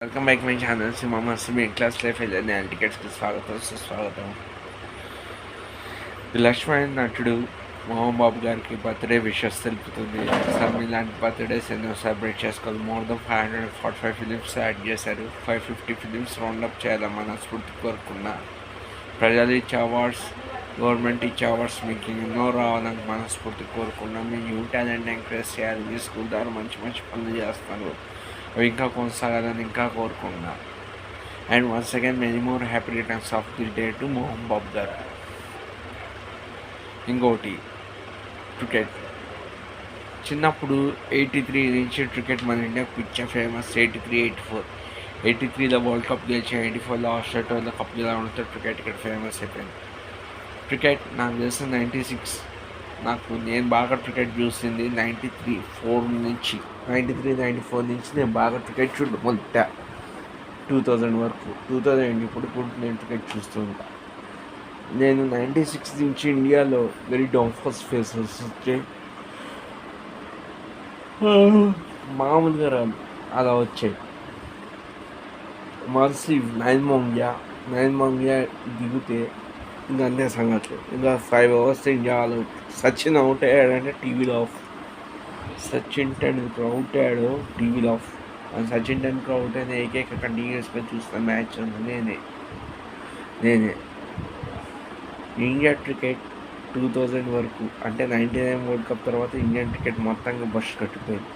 Welcome back my channel cinema మస్తు మీ class life వెళ్ళిన టికెట్స్కి స్వాగతం సుస్వాగతం. లక్ష్మణ్ నటుడు మోహన్ బాబు గారికి బర్త్డే విషెస్ తెలుపుతుంది. సార్ ఇలాంటి బర్త్డేస్ ఎన్నో సెలబ్రేట్ చేసుకోవాలి. మోర్ దెన్ 545 ఫిలిమ్స్ యాడ్ చేశారు. 550 ఫిలిమ్స్ రౌండప్ చేయాలని మనస్ఫూర్తి కోరుకున్న ప్రజలు ఇచ్చే అవార్డ్స్, గవర్నమెంట్ ఇచ్చే అవార్డ్స్ మీకు ఎన్నో రావాలని మనస్ఫూర్తి కోరుకున్నాం. మీ న్యూ టాలెంట్ ఎంకరేజ్ చేయాలి. మీ స్కూల్ ద్వారా మంచి మంచి పనులు చేస్తారు, అవి ఇంకా కొనసాగాలని ఇంకా కోరుకున్నా. And once again many more happy returns of the day to Mohan Babu గారు. ఇంకోటి క్రికెట్. చిన్నప్పుడు 83 నుంచి క్రికెట్ మన ఇండియా పిచ్చ ఫేమస్. 83 వరల్డ్ కప్ గెలిచాం. 84లో ఆస్ట్రేలియాలో కప్ గెలవడంతో క్రికెట్ ఇక్కడ ఫేమస్ అయిపోయింది. క్రికెట్ నాకు తెలిసిన 96 నేను బాగా క్రికెట్ చూసింది 93-4 నుంచి. 93-94 నుంచి నేను బాగా క్రికెట్ చూడడం మొదట 2000 వరకు. 2000 ఇప్పుడు నేను క్రికెట్ చూస్తూ ఉంటాను. నేను 96 నుంచి ఇండియాలో వెరీ డౌన్ఫాల్స్ ఫేసెస్ వచ్చాయి. మామూలుగా రాదు, అలా వచ్చాయి. మర్సీ నైన్ మోంగ్యా దిగితే ఇంకా అంతే సంగతులు. ఇంకా 5 hours India all out. Sachin out అయ్యాడంటే టీవీలో ఆఫ్. సచిన్ టెండూల్కర్ అవుట్ అయ్యాడు, టీవీలో ఆఫ్. సచిన్ టెండూల్కర్ అవుట్ అయిన ఏకైక కంటిన్యూస్గా చూస్తున్న మ్యాచ్ నేనే. ఇండియా క్రికెట్ 2000 వరకు అంటే 99 వరల్డ్ కప్ తర్వాత ఇండియన్ క్రికెట్ మొత్తంగా బస్ కట్టిపోయింది.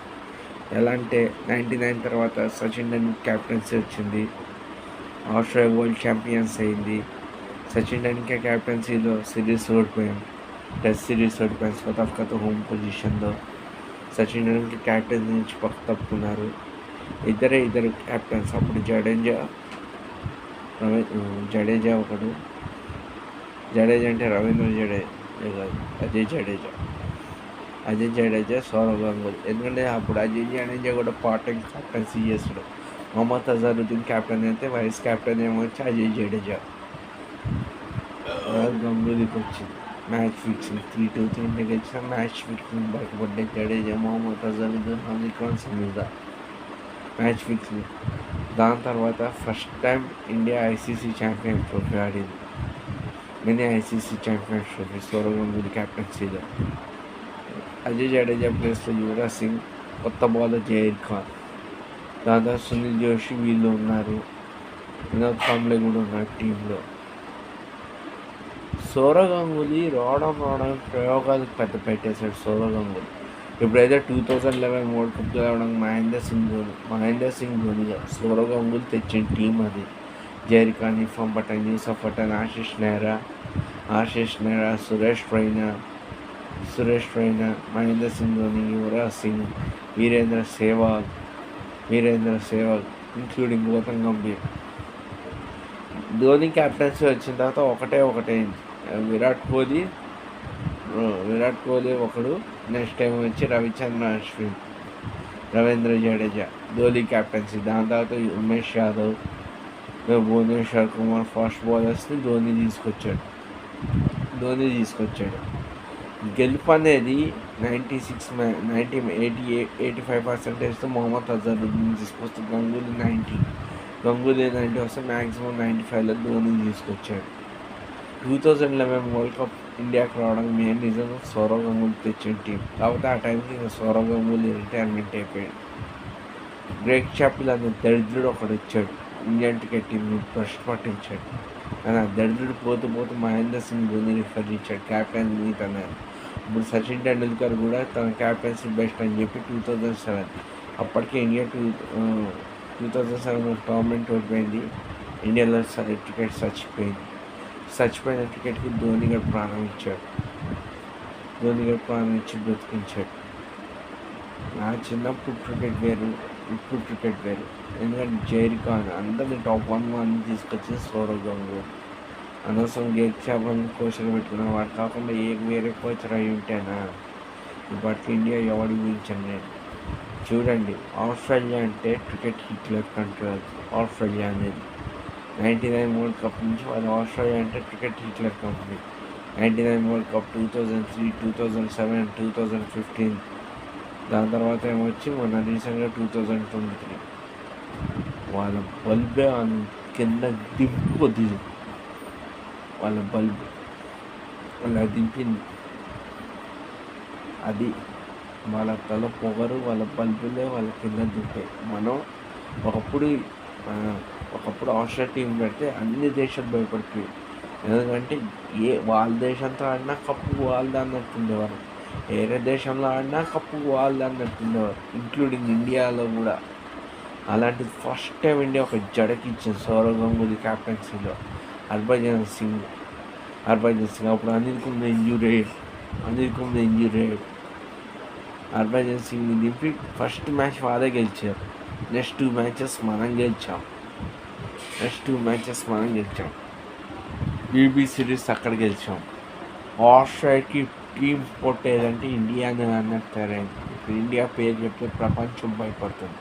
ఎలా అంటే 99 తర్వాత సచిన్ టెండూల్కర్ క్యాప్టెన్సీ వచ్చింది, ఆస్ట్రేలియా వరల్డ్ ఛాంపియన్స్ అయింది. సచిన్ టెండూల్కర్ క్యాప్టెన్సీలో సిరీస్ ఓడిపోయాం, టెస్ట్ సిరీస్ ఓడిపోయాం సౌత్ ఆఫ్రికాతో హోమ్ పొజిషన్లో. సచిన్ టెండూల్కర్ క్యాప్టెన్సీ నుంచి పక్క తప్పుకున్నారు. ఇద్దరు క్యాప్టెన్స్. అప్పుడు జడేజా ఒకడు. జడేజా అంటే రవీంద్ర జడేజా కాదు, అజయ్ జడేజా, సౌరవ్ గంగూలీ. ఎందుకంటే అప్పుడు అజయ్ జడేజా కూడా పార్ట్ టైం క్యాప్టెన్సీ చేస్తాడు. మొహమ్మద్ అజారుద్దీన్ క్యాప్టెన్ అయితే వైస్ క్యాప్టెన్ ఏమొచ్చి అజయ్ జడేజా. గంగూలీకి వచ్చింది మ్యాచ్ ఫిక్సింగ్. 3-2 గెలిచిన మ్యాచ్ ఫిక్సింగ్ బయటపడ్డే జడేజా, మొహమ్మద్ అజారుద్దీన్, హనీకాన్ మీద మ్యాచ్ ఫిక్సింగ్. దాని తర్వాత first time India ICC champion trophy ఆడింది. Mini ICC champions trophy Sourav Ganguly క్యాప్టెన్సీలో. అజయ్ జడేజా ప్లేస్లో యువరాజ్ సింగ్, కొత్త బౌలర్ జహీర్ ఖాన్, దాని తర్వాత సునీల్ జోషి, వీళ్ళు ఉన్నారు. వినోద్ కాంబ్లే కూడా ఉన్నారు టీంలో. సౌరవ్ గంగూలీ రావడం ప్రయోగాలు పెద్ద పెట్టేశాడు సౌరవ్ గంగూలీ. ఇప్పుడైతే 2011 వరల్డ్ కప్ గెలవడానికి మహేందర్ సింగ్ ధోనిగా సౌరవ్ గంగూలీ తెచ్చిన టీం అది. జహీర్ ఖాన్, ఇర్ఫాన్ పఠాన్, యూసఫ్ పఠాన్, ఆశిష్ నెహ్రా, సురేష్ రైనా, మహేందర్ సింగ్ ధోని, యువరాజ్ సింగ్, వీరేంద్ర సెహ్వాగ్, ఇంక్లూడింగ్ గౌతమ్ గంభీర్. ధోని క్యాప్టెన్సీ వచ్చిన తర్వాత ఒకటైంది. విరాట్ కోహ్లీ ఒకడు. నెక్స్ట్ టైం వచ్చి రవీంద్ర జడేజా ధోని క్యాప్టెన్సీ. దాని తర్వాత ఉమేష్ యాదవ్, భువనేశ్వర్ కుమార్ ఫాస్ట్ బౌలర్స్ని ధోని తీసుకొచ్చాడు. గెలుపు అనేది 85%తో మొహమ్మద్ అజారుద్దీన్ తీసుకొస్తే గంగూలీ 90 వస్తే మ్యాక్సిమం 95లో ధోని తీసుకొచ్చాడు. 2011 వరల్డ్ కప్ ఇండియాకి రావడానికి మెయిన్ రీజన్ సౌరవ్ గంగూలీ తెచ్చిన టీం. కాకపోతే ఆ టైంకి ఇంకా సౌరవ్ గంగూలీ రిటైర్మెంట్ అయిపోయాడు. గ్రేగ్ చాపిల్ అనే దరిద్రుడు ఒకడు వచ్చాడు, ఇండియన్ క్రికెట్ టీంని బ్రష్ పట్టించాడు. కానీ ఆ దరిద్రుడు పోతూ మహేందర్ సింగ్ ధోని రిఫర్ ఇచ్చాడు క్యాప్టెన్ తన్నారు. ఇప్పుడు సచిన్ టెండూల్కర్ కూడా తన క్యాప్టెన్సీ బెస్ట్ అని చెప్పి 2007 అప్పటికే ఇండియా 2007 టోర్నమెంట్ ఓడిపోయింది. ఇండియాలో క్రికెట్ చచ్చిపోయిన క్రికెట్కి ధోని గారు ప్రాణం ఇచ్చి బ్రతికించాడు. నా చిన్నప్పుడు క్రికెట్ వేరు, ఇప్పుడు క్రికెట్ వేరు. ఎందుకంటే జహీర్ ఖాన్ అందరినీ టాప్ 1 తీసుకొచ్చి సౌరవ్ గంగూలీ. అనవసరం గేట్ చేపని కోచ్లు పెట్టుకున్నాను. వాడు కాకుండా వేరే కోచ్ అయి ఉంటేనా ఇప్పటికి ఇండియా ఎవడి ఊహించండి నేను. చూడండి, ఆస్ట్రేలియా అంటే క్రికెట్ హిట్లర్ కంట్రీ. ఆస్ట్రేలియా అనేది 99 వరల్డ్ కప్ నుంచి వాళ్ళు ఆస్ట్రేలియా అంటే cricket Hitler company. 99 world cup, 2003, 2007, 2015, దాని తర్వాత ఏమొచ్చి మొన్న రీసెంట్గా 2023. వాళ్ళ బల్బే కింద దింపుకొద్ది, వాళ్ళ బల్బ్ అలా దింపింది. అది వాళ్ళ తల పొగరు, వాళ్ళ బల్బులే వాళ్ళ కింద దింపాయి. మనం ఒకప్పుడు ఆ, ఒకప్పుడు ఆస్ట్రేలియా టీం పెడితే అన్ని దేశాలు భయపడిపోయి, ఎందుకంటే వాళ్ళ దేశంతో ఆడినా కప్పు వాళ్ళది అన్నట్టుండేవారు, వేరే దేశంలో ఆడినా కప్పు వాళ్ళది అన్నట్టుండేవారు, ఇంక్లూడింగ్ ఇండియాలో కూడా. అలాంటిది ఫస్ట్ టైం ఇండియా ఒక జడకి ఇచ్చింది సౌరవ్ గంగూలీ క్యాప్టెన్సీలో. హర్భజన్ సింగ్ అప్పుడు అనిల్ కుంబ్లే ఇంజూరీ. హర్భజన్ సింగ్ని దింపి ఫస్ట్ మ్యాచ్ వాదే గెలిచారు. నెక్స్ట్ 2 మ్యాచెస్ మనం గెలిచాం. యూబీ సిరీస్ అక్కడ గెలిచాం. ఆస్ట్రేలియాకి టీం కొట్టేదంటే ఇండియానే అన్నట్టు తయారైంది. ఇప్పుడు ఇండియా పేరు చెప్తే ప్రపంచం భయపడుతుంది.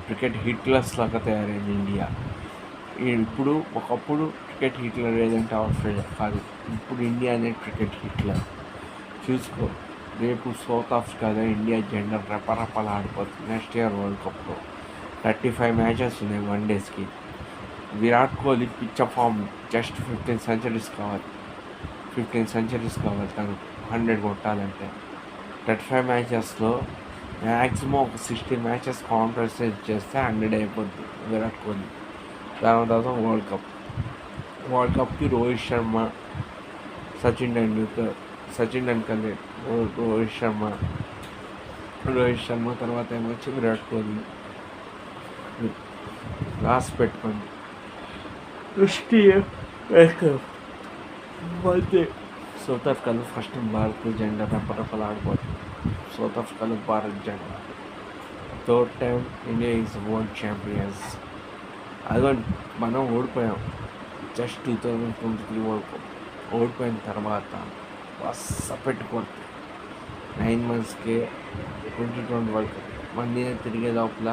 క్రికెట్ హిట్లర్స్ లాగా తయారైంది ఇండియా. ఒకప్పుడు క్రికెట్ హిట్లర్ ఏదంటే ఆస్ట్రేలియా కాదు, ఇప్పుడు ఇండియా అనే క్రికెట్ హిట్లర్. చూసుకో, రేపు సౌత్ ఆఫ్రికాలో ఇండియా జెండా రెపరెపలు ఆడిపోతుంది. నెక్స్ట్ ఇయర్ వరల్డ్ కప్లో 35 మ్యాచెస్ ఉన్నాయి వన్ డేస్కి. విరాట్ కోహ్లీ పిచ్చ ఫామ్, జస్ట్ 15 సెంచరీస్ కావాలి తను 100 కొట్టాలంటే. 35 మ్యాచెస్లో మ్యాక్సిమం ఒక 60 మ్యాచెస్ కాంట్రసెట్ చేస్తే 100 అయిపోద్ది విరాట్ కోహ్లీ. దాని తర్వాత వరల్డ్ కప్కి రోహిత్ శర్మ, సచిన్ టెండూల్కర్ రోహిత్ శర్మ తర్వాత ఏమొచ్చి విరాట్ కోహ్లీ. లాస్ట్ పెట్టుకోండి, అంతే. సౌత్ ఆఫ్రికాలో ఫస్ట్ భారత్ జెండా రెపరెపలు ఆడిపోతుంది. సౌత్ ఆఫ్రికాలో భారత్ జెండా. Third time India is world champions. అదిగోండి, మనం ఓడిపోయాం జస్ట్ 2023 వరల్డ్ కప్. ఓడిపోయిన తర్వాత వస్స పెట్టుకోండి 9 monthsకే 2020 వరల్డ్ కప్. 1 year తిరిగే లోపల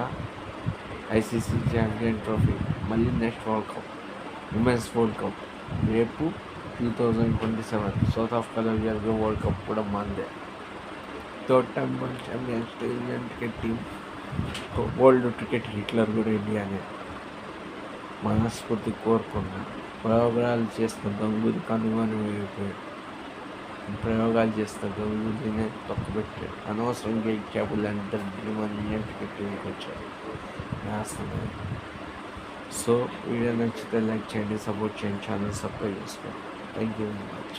ఐసీసీ ఛాంపియన్ ట్రోఫీ, మళ్ళీ next world cup, women's world cup. రేపు 2027 సౌత్ ఆఫ్రికాలో జరిగే వరల్డ్ కప్ కూడా మనదే. Third time world champions Indian cricket team. World cricket Hitler కూడా ఇండియానే. మనస్ఫూర్తి కోరుకున్నాను. ప్రయోగాలు చేస్తున్న గంగూలీ ప్రయోగాలు చేస్తా గంగూలీనే తొక్కబెట్టాడు. అనవసరం గేట్ క్యాబుల్ అంటే ఇండియన్ క్రికెట్ టీంకి వచ్చాడు వేస్తున్నాయి. సో వీడియో నచ్చితే లైక్ చేయండి, సపోర్ట్ చేయండి, ఛానల్ సబ్స్క్రైబ్ చేసుకోండి. Thank you very much.